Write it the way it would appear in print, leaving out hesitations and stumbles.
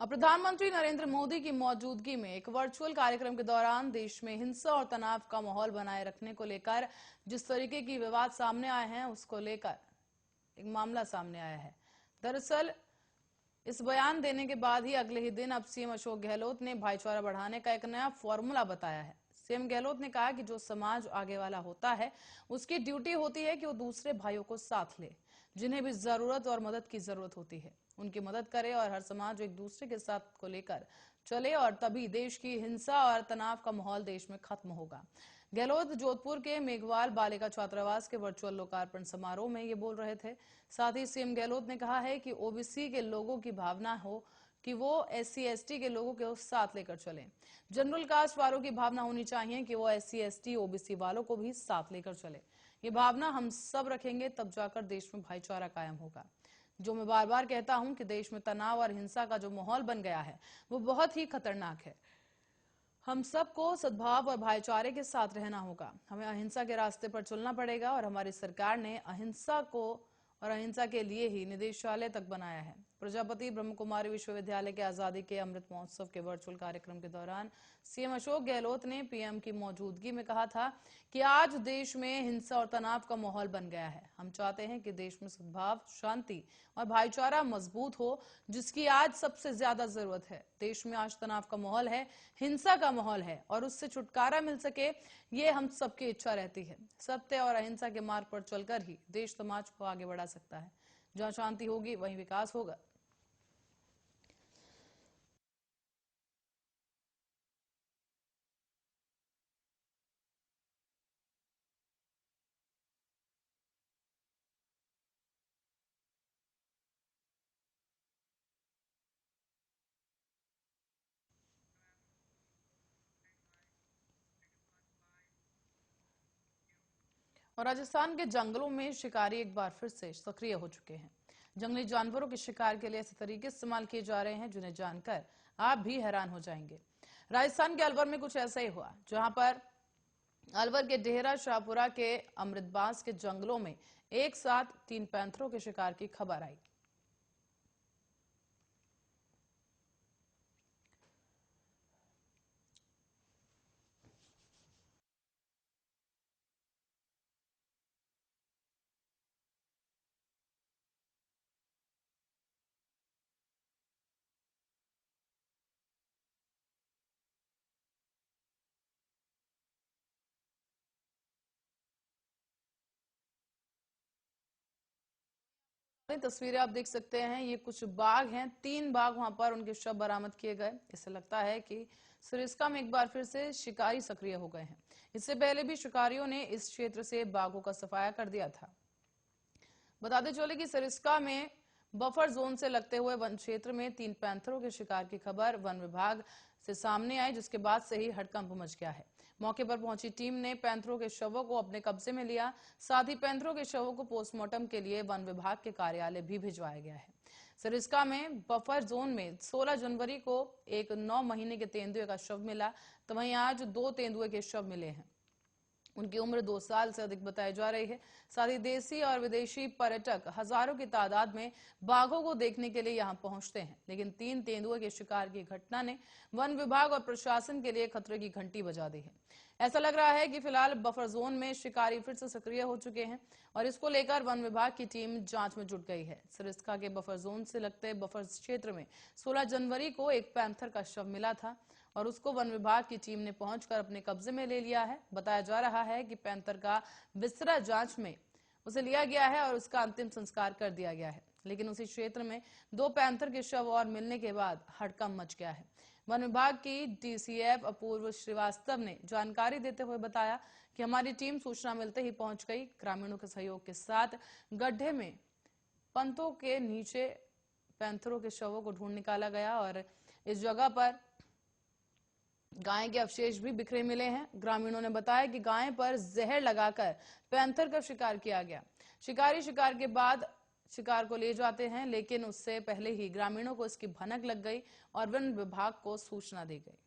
अब प्रधानमंत्री नरेंद्र मोदी की मौजूदगी में एक वर्चुअल कार्यक्रम के दौरान देश में हिंसा और तनाव का माहौल बनाए रखने को लेकर जिस तरीके की विवाद सामने आए हैं उसको लेकर एक मामला सामने आया है। दरअसल इस बयान देने के बाद ही अगले ही दिन अब सीएम अशोक गहलोत ने भाईचारा बढ़ाने का एक नया फॉर्मूला बताया है। सीएम गहलोत ने कहा कि जो समाज आगे वाला होता है उसकी ड्यूटी होती है कि वो दूसरे भाइयों को साथ ले, जिन्हें भी जरूरत और मदद की जरूरत होती है उनकी मदद करे और हर समाज एक दूसरे के साथ को लेकर चले और तभी देश की हिंसा और तनाव का माहौल देश में खत्म होगा। गहलोत जोधपुर के मेघवाल बालिका छात्रावास के वर्चुअल लोकार्पण समारोह में ये बोल रहे थे। साथ ही सीएम गहलोत ने कहा है कि ओबीसी के लोगों की भावना हो कि वो एससी एसटी के लोगों के साथ लेकर चलें। जनरल कास्ट वालों की भावना होनी चाहिए कि वो एससी एसटी ओबीसी वालों को भी साथ लेकर चले। ये भावना हम सब रखेंगे तब जाकर देश में भाईचारा कायम होगा। जो मैं बार बार कहता हूं कि देश में तनाव और हिंसा का जो माहौल बन गया है वो बहुत ही खतरनाक है। हम सबको सद्भाव और भाईचारे के साथ रहना होगा। हमें अहिंसा के रास्ते पर चलना पड़ेगा और हमारी सरकार ने अहिंसा को और अहिंसा के लिए ही निदेशालय तक बनाया है। प्रजापति ब्रह्म कुमारी विश्वविद्यालय के आजादी के अमृत महोत्सव के वर्चुअल कार्यक्रम के दौरान सीएम अशोक गहलोत ने पीएम की मौजूदगी में कहा था कि आज देश में हिंसा और तनाव का माहौल बन गया है। हम चाहते हैं कि देश में सद्भाव, शांति और भाईचारा मजबूत हो, जिसकी आज सबसे ज्यादा जरूरत है। देश में आज तनाव का माहौल है, हिंसा का माहौल है और उससे छुटकारा मिल सके ये हम सबकी इच्छा रहती है। सत्य और अहिंसा के मार्ग पर चलकर ही देश समाज को आगे बढ़ा सकता है। जहां शांति होगी वहीं विकास होगा। और राजस्थान के जंगलों में शिकारी एक बार फिर से सक्रिय हो चुके हैं। जंगली जानवरों के शिकार के लिए ऐसे तरीके इस्तेमाल किए जा रहे हैं जिन्हें जानकर आप भी हैरान हो जाएंगे। राजस्थान के अलवर में कुछ ऐसा ही हुआ, जहां पर अलवर के डेहरा शाहपुरा के अमृतबास के जंगलों में एक साथ 3 पैंथरों के शिकार की खबर आई। तस्वीरें आप देख सकते हैं, ये कुछ बाघ हैं, 3 बाघ वहां पर उनके शव बरामद किए गए। इससे लगता है कि सरिस्का में एक बार फिर से शिकारी सक्रिय हो गए हैं। इससे पहले भी शिकारियों ने इस क्षेत्र से बाघों का सफाया कर दिया था। बताते चले कि सरिस्का में बफर जोन से लगते हुए वन क्षेत्र में 3 पैंथरों के शिकार की खबर वन विभाग से सामने आई, जिसके बाद से ही हड़कंप मच गया है। मौके पर पहुंची टीम ने पैंथरों के शवों को अपने कब्जे में लिया। साथ ही पैंथरों के शवों को पोस्टमार्टम के लिए वन विभाग के कार्यालय भी भिजवाया गया है। सरिस्का में बफर जोन में 16 जनवरी को एक 9 महीने के तेंदुए का शव मिला, तो वहीं आज 2 तेंदुए के शव मिले हैं। उनकी उम्र 2 साल से अधिक बताई जा रही है। साथ ही देसी और विदेशी पर्यटक हजारों की तादाद में बाघों को देखने के लिए यहां पहुंचते हैं, लेकिन 3 तेंदुए के शिकार की घटना ने वन विभाग और प्रशासन के लिए खतरे की घंटी बजा दी है। ऐसा लग रहा है कि फिलहाल बफर जोन में शिकारी फिर से सक्रिय हो चुके हैं और इसको लेकर वन विभाग की टीम जांच में जुट गई है। सरिस्का के बफर जोन से लगते बफर क्षेत्र में 16 जनवरी को एक पैंथर का शव मिला था और उसको वन विभाग की टीम ने पहुंचकर अपने कब्जे में ले लिया है। बताया जा रहा है कि पैंथर का विस्तृत जांच में उसे लिया गया है और उसका अंतिम संस्कार कर दिया गया है, लेकिन उसी क्षेत्र में 2 पैंथर के शव और मिलने के बाद हड़कंप मच गया है। वन विभाग की डीसीएफ अपूर्व श्रीवास्तव ने जानकारी देते हुए बताया कि हमारी टीम सूचना मिलते ही पहुंच गई। ग्रामीणों के सहयोग के साथ गड्ढे में पंतों के नीचे पैंथरों के शवों को ढूंढ निकाला गया और इस जगह पर गाय के अवशेष भी बिखरे मिले हैं। ग्रामीणों ने बताया कि गाय पर जहर लगाकर पैंथर का शिकार किया गया। शिकारी शिकार के बाद शिकार को ले जाते हैं, लेकिन उससे पहले ही ग्रामीणों को इसकी भनक लग गई और वन विभाग को सूचना दी गई।